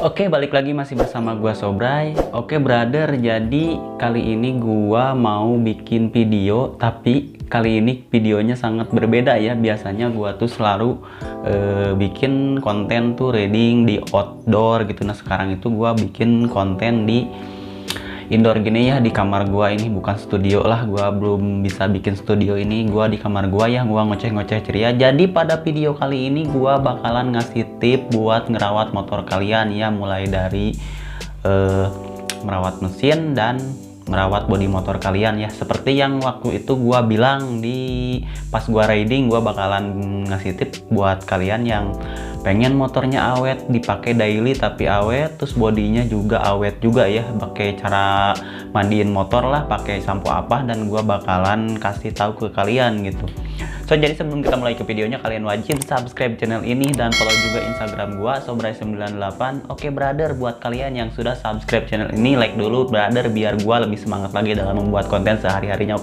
Oke, balik lagi masih bersama gua Sobray. Oke, brother, jadi kali ini gua mau bikin video, tapi kali ini videonya sangat berbeda ya. Biasanya gua tuh selalu bikin konten tuh reading di outdoor gitu. Nah, sekarang itu gua bikin konten di indoor gini ya, di kamar gua. Ini bukan studio lah, gua belum bisa bikin studio ini. Gua di kamar gua ya, gua ngoceh-ngoceh ceria. Jadi pada video kali ini gua bakalan ngasih tip buat ngerawat motor kalian ya, mulai dari merawat mesin dan merawat bodi motor kalian ya. Seperti yang waktu itu gua bilang di pas gua riding, gua bakalan ngasih tip buat kalian yang pengen motornya awet, dipakai daily tapi awet, terus bodinya juga awet juga ya, pakai cara mandiin motor lah, pakai sampo apa, dan gua bakalan kasih tahu ke kalian gitu. So, jadi sebelum kita mulai ke videonya, kalian wajib subscribe channel ini dan follow juga Instagram gua Sobray98. Oke, brother, buat kalian yang sudah subscribe channel ini, like dulu brother, biar gua lebih semangat lagi dalam membuat konten sehari-harinya.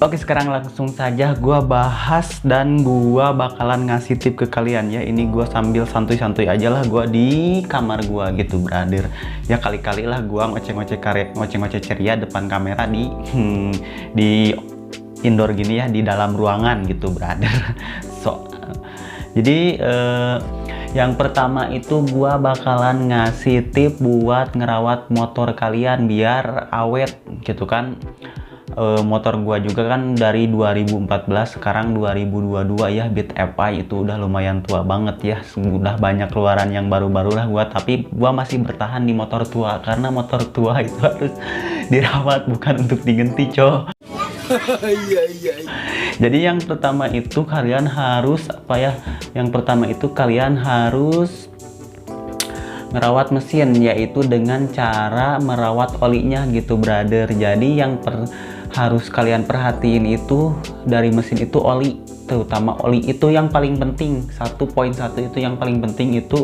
Oke, sekarang langsung saja gua bahas dan gua bakalan ngasih tip ke kalian ya. Ini gua sambil santuy-santuy aja lah, gua di kamar gua gitu, brother. Ya kali-kali lah gua ngoceh-ngoceh ceria depan kamera di indoor gini ya, di dalam ruangan gitu, brother. Jadi yang pertama itu gua bakalan ngasih tip buat ngerawat motor kalian biar awet gitu kan. Motor gua juga kan dari 2014, sekarang 2022 ya. Beat FI itu udah lumayan tua banget ya, udah banyak keluaran yang baru-baru lah gua, tapi gua masih bertahan di motor tua karena motor tua itu harus dirawat, bukan untuk diganti, coy. Jadi yang pertama itu kalian harus merawat mesin, yaitu dengan cara merawat olinya gitu, brother. Jadi yang harus kalian perhatiin itu dari mesin itu oli, terutama oli itu yang paling penting. 1.1 itu yang paling penting itu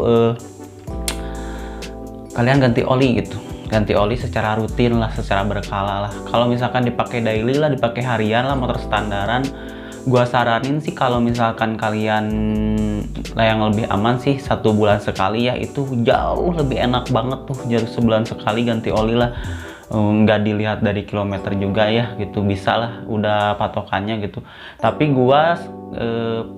kalian ganti oli gitu. Ganti oli secara rutin lah, secara berkala lah. Kalau misalkan dipakai daily lah, dipakai harian lah, motor standaran, gua saranin sih kalau misalkan kalian yang lebih aman sih 1 bulan sekali ya. Itu jauh lebih enak banget tuh, jadi sebulan sekali ganti oli lah. Nggak dilihat dari kilometer juga ya gitu, bisa lah udah patokannya gitu. Tapi gua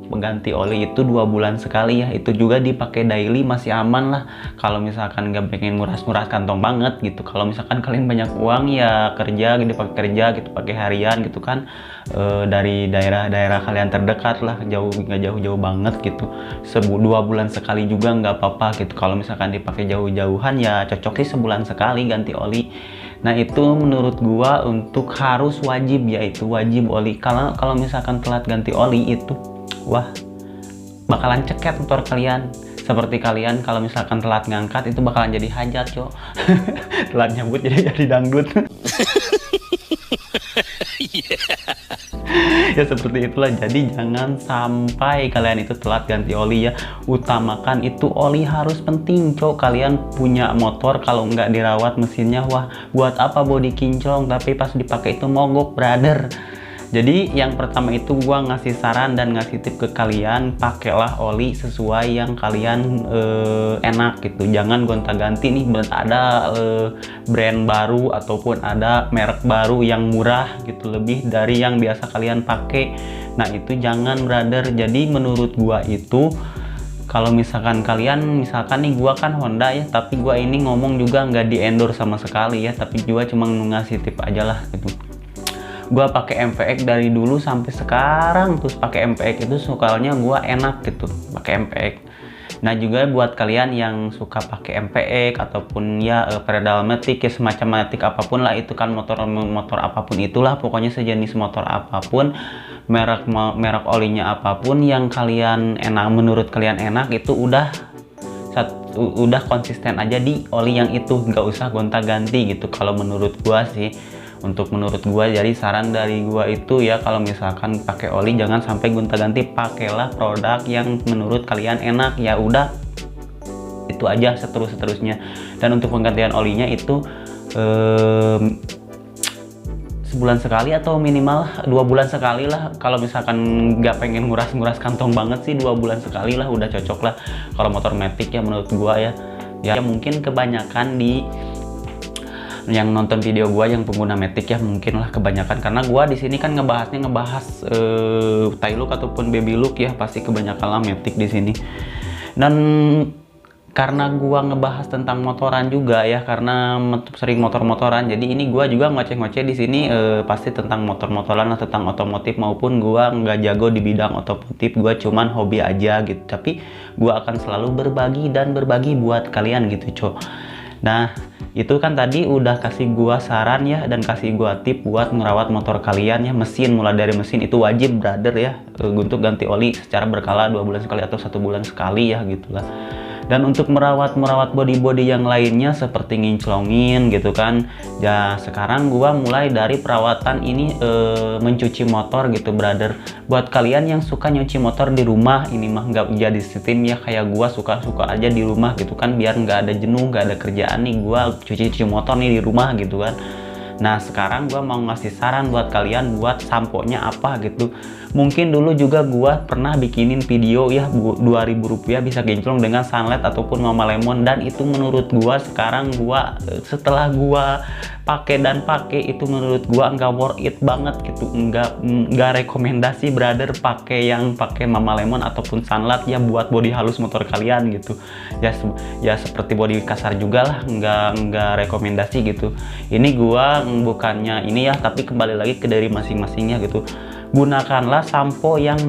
mengganti oli itu 2 bulan sekali ya, itu juga dipakai daily masih aman lah. Kalau misalkan nggak pengen nguras-nguras kantong banget gitu, kalau misalkan kalian banyak uang ya kerja gitu, pakai kerja gitu, pakai harian gitu kan, dari daerah-daerah kalian terdekat lah, nggak jauh-jauh banget gitu, 2 bulan sekali juga nggak apa-apa gitu. Kalau misalkan dipakai jauh-jauhan ya cocok sih sebulan sekali ganti oli. Nah, itu menurut gua untuk harus wajib, yaitu wajib oli. Kalau misalkan telat ganti oli itu, wah, bakalan ceket motor kalian. Seperti kalian kalau misalkan telat ngangkat itu bakalan jadi hajat, cok. Telat nyambut jadi dangdut. Ya seperti itulah. Jadi jangan sampai kalian itu telat ganti oli ya. Utamakan itu oli harus penting, cok. Kalian punya motor kalau nggak dirawat mesinnya, wah, buat apa bodi kinclong tapi pas dipakai itu mogok, brother. Jadi yang pertama itu gua ngasih saran dan ngasih tip ke kalian, pakailah oli sesuai yang kalian enak gitu. Jangan gonta-ganti nih, ada brand baru ataupun ada merek baru yang murah gitu, lebih dari yang biasa kalian pakai. Nah, itu jangan, brother. Jadi menurut gua itu kalau misalkan kalian, misalkan nih gua kan Honda ya, tapi gua ini ngomong juga nggak di endorse sama sekali ya, tapi gua cuma ngasih tip aja lah gitu. Gua pakai MVX dari dulu sampai sekarang, terus pakai MVX itu soalnya gua enak gitu pakai MVX. Nah, juga buat kalian yang suka pakai MVX ataupun ya pedal matic ya, semacam matic apapun lah, itu kan motor apapun itulah, pokoknya sejenis motor apapun, merek olinya apapun yang kalian enak, menurut kalian enak, itu udah konsisten aja di oli yang itu, nggak usah gonta-ganti gitu kalau menurut gua sih. Untuk menurut gua, jadi saran dari gua itu ya, kalau misalkan pakai oli jangan sampai gonta-ganti, pakailah produk yang menurut kalian enak. Ya udah, itu aja seterusnya. Dan untuk penggantian olinya itu sebulan sekali atau minimal 2 bulan sekali lah. Kalau misalkan nggak pengen nguras kantong banget sih, 2 bulan sekali lah udah cocok lah kalau motor Matic ya menurut gua ya. Ya mungkin kebanyakan di yang nonton video gua yang pengguna Matic ya, mungkin lah kebanyakan, karena gua di sini kan ngebahas Taillook ataupun Baby Look ya, pasti kebanyakan lah Matic di sini. Dan karena gua ngebahas tentang motoran juga ya, karena sering motor-motoran, jadi ini gua juga ngoceh-ngoceh di sini pasti tentang motor-motoran atau tentang otomotif, maupun gua nggak jago di bidang otomotif, gua cuman hobi aja gitu, tapi gua akan selalu berbagi buat kalian gitu, cok. Nah, itu kan tadi udah kasih gua saran ya, dan kasih gua tip buat merawat motor kalian ya. Mesin, mulai dari mesin itu wajib brother ya, untuk ganti oli secara berkala 2 bulan sekali atau 1 bulan sekali ya gitulah. Dan untuk merawat body yang lainnya seperti nginclongin gitu kan ya, sekarang gua mulai dari perawatan ini mencuci motor gitu brother. Buat kalian yang suka nyuci motor di rumah, ini mah nggak jadi sistem ya kayak gua, suka-suka aja di rumah gitu kan, biar nggak ada jenuh, nggak ada kerjaan nih, gua cuci motor nih di rumah gitu kan. Nah sekarang gua mau ngasih saran buat kalian buat sampo-nya apa gitu. Mungkin dulu juga gua pernah bikinin video ya, Rp2.000 bisa kinclong dengan sunlight ataupun Mama Lemon, dan itu menurut gua sekarang setelah gua pakai itu menurut gua nggak worth it banget gitu, nggak rekomendasi brother pakai Mama Lemon ataupun sunlight ya buat bodi halus motor kalian gitu ya, seperti bodi kasar juga lah, nggak rekomendasi gitu. Ini gua bukannya ini ya, tapi kembali lagi ke dari masing-masingnya gitu. Gunakanlah sampo yang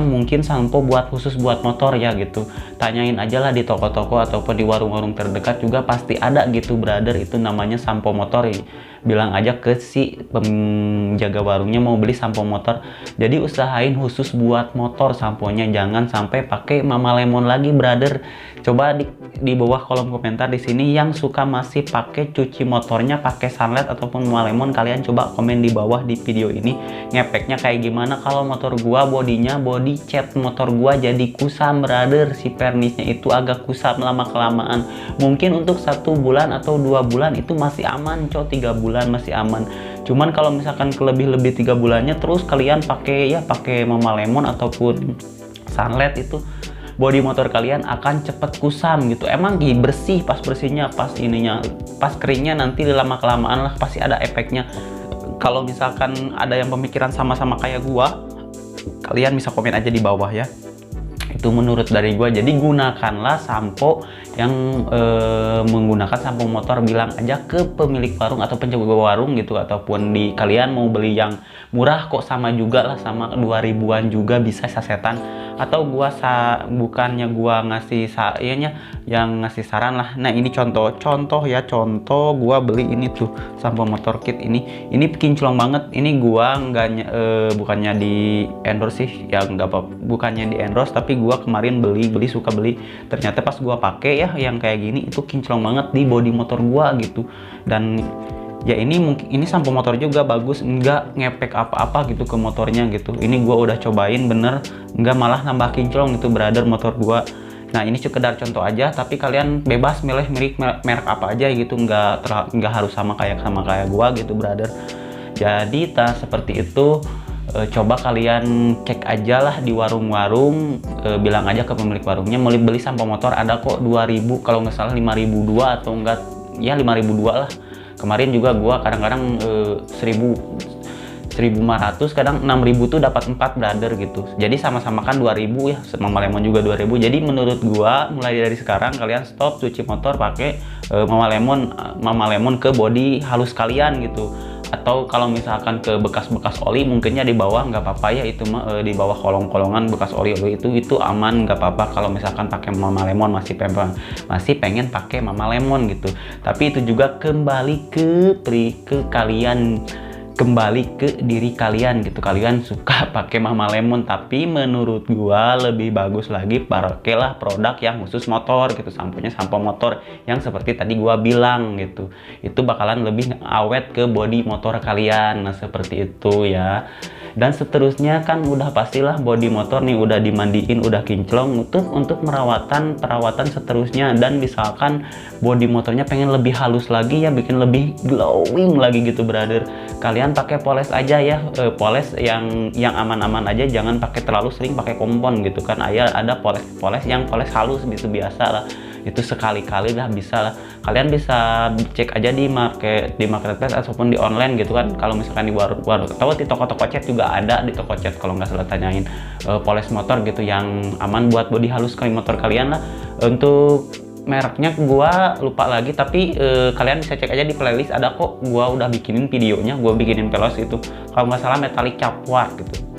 mungkin sampo khusus buat motor ya gitu. Tanyain aja lah di toko-toko ataupun di warung-warung terdekat juga pasti ada gitu brother, itu namanya sampo motor ya. Bilang aja ke si penjaga warungnya mau beli sampo motor. Jadi usahain khusus buat motor samponya, jangan sampai pakai Mama Lemon lagi brother. Coba di bawah kolom komentar di sini yang suka masih pakai cuci motornya pakai sunlight ataupun Mama Lemon, kalian coba komen di bawah di video ini ngepeknya kayak gimana. Kalau motor gua body cat motor gua jadi kusam brother, si pernisnya itu agak kusam lama kelamaan. Mungkin untuk 1 bulan atau 2 bulan itu masih aman, 3 bulan masih aman. Cuman kalau misalkan lebih 3 bulannya terus kalian pakai Mama Lemon ataupun sunlight, itu bodi motor kalian akan cepet kusam gitu. Emang bersih, pas bersihnya, pas keringnya nanti lama kelamaan lah pasti ada efeknya. Kalau misalkan ada yang pemikiran sama-sama kayak gua, kalian bisa komen aja di bawah ya. Itu menurut dari gua. Jadi gunakanlah sampo yang menggunakan sampo motor, bilang aja ke pemilik warung atau penjaga warung gitu, ataupun kalian mau beli yang murah kok sama juga lah, sama 2.000-an juga bisa sasetan. Atau bukannya gua ngasih yang ngasih saran lah. Nah ini contoh gua beli ini tuh sampo motor kit ini kinclong banget. Ini gua bukannya di endorse sih ya, bukannya di endorse, tapi gua kemarin suka beli, ternyata pas gua pakai ya yang kayak gini itu kinclong banget di bodi motor gua gitu. Dan ya ini sampo motor juga bagus, nggak ngepek apa-apa gitu ke motornya gitu. Ini gua udah cobain bener, nggak malah nambah kinclong gitu brother motor gua. Nah ini sekedar contoh aja, tapi kalian bebas milih merek apa aja gitu, nggak harus sama kayak gua gitu brother. Jadi seperti itu. Coba kalian cek aja lah di warung-warung, bilang aja ke pemilik warungnya mau beli sampo motor, ada kok 2.000, kalau nggak salah 5.002 atau enggak ya 5.002 lah. Kemarin juga gua kadang-kadang 1.500, kadang 6.000 tuh dapat 4 brother gitu. Jadi sama-sama kan 2.000 ya, Mama Lemon juga 2.000. Jadi menurut gua mulai dari sekarang kalian stop cuci motor pakai Mama Lemon ke bodi halus kalian gitu. Atau kalau misalkan ke bekas-bekas oli mungkinnya di bawah nggak apa-apa ya, itu mah di bawah kolong-kolongan bekas oli itu aman, nggak apa-apa. Kalau misalkan pakai Mama Lemon masih pengen pakai Mama Lemon gitu. Tapi itu juga kembali ke kalian kembali ke diri kalian gitu. Kalian suka pakai Mama Lemon, tapi menurut gua lebih bagus lagi pakailah produk yang khusus motor gitu, sampo motor yang seperti tadi gua bilang gitu. Itu bakalan lebih awet ke bodi motor kalian. Nah, seperti itu ya. Dan seterusnya kan udah pastilah bodi motor nih udah dimandiin, udah kinclong, untuk perawatan seterusnya. Dan misalkan bodi motornya pengen lebih halus lagi ya, bikin lebih glowing lagi gitu brother, kalian pakai poles aja ya, poles yang aman-aman aja, jangan pakai terlalu sering pakai kompon gitu kan. Ada poles yang poles halus gitu biasa lah, itu sekali-kali lah bisa lah. Kalian bisa cek aja di marketplace ataupun di online gitu kan. Kalau misalkan di warung atau di toko-toko cat juga ada, di toko cat kalau nggak salah tanyain poles motor gitu yang aman buat bodi halus kali motor kalian lah. Untuk mereknya gua lupa lagi, tapi kalian bisa cek aja di playlist, ada kok, gua udah bikinin videonya, gua bikinin pelos itu kalau nggak salah Metallic Capwar gitu.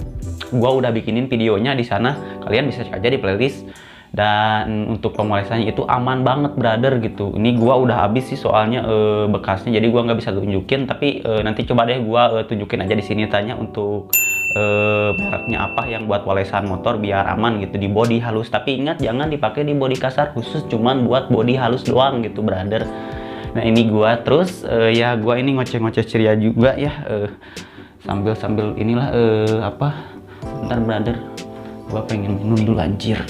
Gua udah bikinin videonya di sana, kalian bisa cek aja di playlist. Dan untuk pemolesannya itu aman banget brother gitu. Ini gua udah habis sih soalnya bekasnya, jadi gua nggak bisa tunjukin, tapi nanti coba deh gua tunjukin aja di sini tanya untuk mereknya apa yang buat polesan motor biar aman gitu di bodi halus. Tapi ingat jangan dipakai di bodi kasar, khusus cuman buat bodi halus doang gitu brother. Nah ini gua terus ya gua ini ngoceh-ngoceh ceria juga ya, sambil inilah bentar brother, gua pengen minum dulu anjir.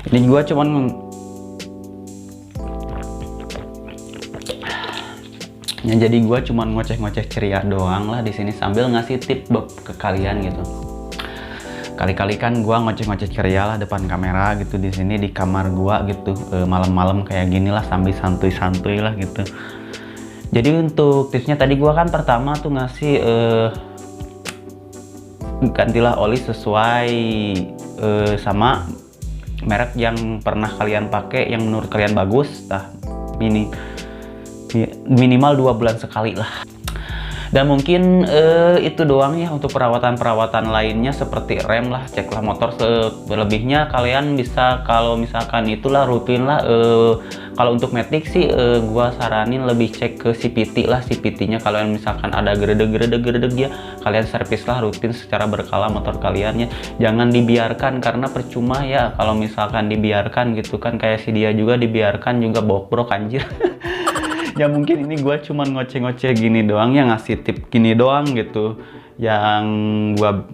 Ini gua cuman ya, jadi gua cuman ngoceh-ngoceh ceria doang lah di sini sambil ngasih tip ke kalian gitu. Kali-kali kan gua ngoceh-ngoceh ceria lah depan kamera gitu di sini di kamar gua gitu, malam-malam kayak gini lah sambil santuy-santuy lah gitu. Jadi untuk tipsnya tadi gua kan pertama tuh ngasih gantilah oli sesuai sama merek yang pernah kalian pakai, yang menurut kalian bagus. Nah, minimal 2 bulan sekali lah. Dan mungkin itu doang ya untuk perawatan lainnya seperti rem lah, ceklah motor. Selebihnya kalian bisa, kalau misalkan itulah rutin lah. Kalau untuk matic sih gua saranin lebih cek ke CPT lah, CPT-nya kalian misalkan ada geredeg ya, kalian servis lah rutin secara berkala motor kalian ya. Jangan dibiarkan, karena percuma ya kalau misalkan dibiarkan gitu kan, kayak si dia juga dibiarkan juga bobrok anjir. Ya mungkin ini gue cuman ngoceh-ngoceh gini doang ya, ngasih tip gini doang gitu yang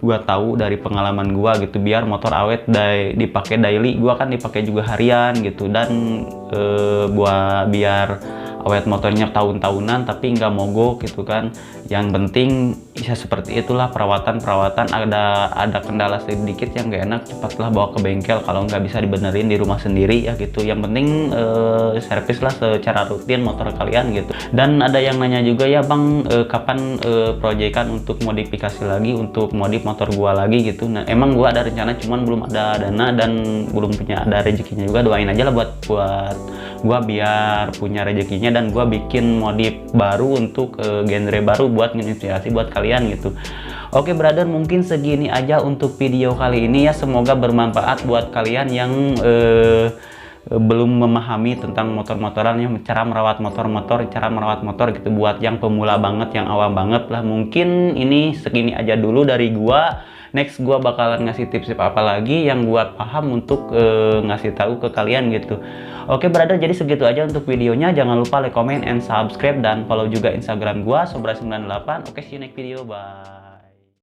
gua tahu dari pengalaman gua gitu, biar motor awet dipakai daily. Gua kan dipakai juga harian gitu, dan biar awet motornya tahun-tahunan tapi nggak mogok gitu kan. Yang penting ya seperti itulah perawatan. Ada kendala sedikit yang nggak enak, cepatlah bawa ke bengkel kalau nggak bisa dibenerin di rumah sendiri ya gitu. Yang penting servis lah secara rutin motor kalian gitu. Dan ada yang nanya juga ya bang, kapan proyekan untuk modifikasi lagi, untuk modif motor gua lagi gitu. Nah emang gua ada rencana, cuman belum ada dana dan belum punya ada rezekinya juga. Doain aja lah buat gua biar punya rezekinya dan gua bikin modif baru untuk genre baru buat menginspirasi buat kalian gitu. Oke brother, mungkin segini aja untuk video kali ini ya. Semoga bermanfaat buat kalian yang belum memahami tentang motor-motoran ya, cara merawat motor gitu, buat yang pemula banget, yang awam banget lah. Mungkin ini segini aja dulu dari gua. Next gua bakalan ngasih tips apa lagi yang gua paham untuk ngasih tahu ke kalian gitu. Oke brother, jadi segitu aja untuk videonya. Jangan lupa like, comment, and subscribe, dan follow juga Instagram gua Sobrai98. Oke, see you next video, bye.